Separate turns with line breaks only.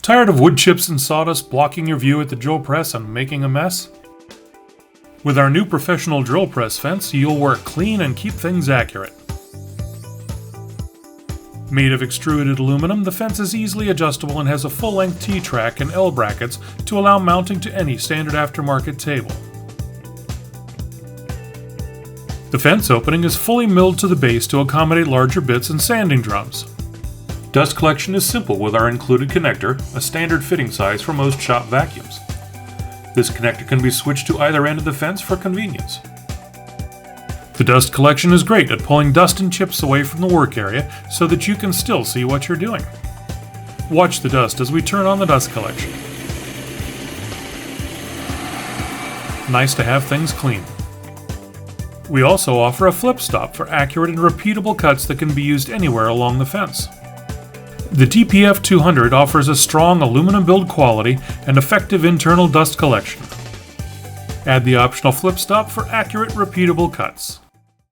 Tired of wood chips and sawdust blocking your view at the drill press and making a mess? With our new professional drill press fence, you'll work clean and keep things accurate. Made of extruded aluminum, the fence is easily adjustable and has a full-length T-track and L brackets to allow mounting to any standard aftermarket table. The fence opening is fully milled to the base to accommodate larger bits and sanding drums. Dust collection is simple with our included connector, a standard fitting size for most shop vacuums. This connector can be switched to either end of the fence for convenience. The dust collection is great at pulling dust and chips away from the work area so that you can still see what you're doing. Watch the dust as we turn on the dust collection. Nice to have things clean. We also offer a flip stop for accurate and repeatable cuts that can be used anywhere along the fence. The TPF 200 offers a strong aluminum build quality and effective internal dust collection. Add the optional flip stop for accurate, repeatable cuts.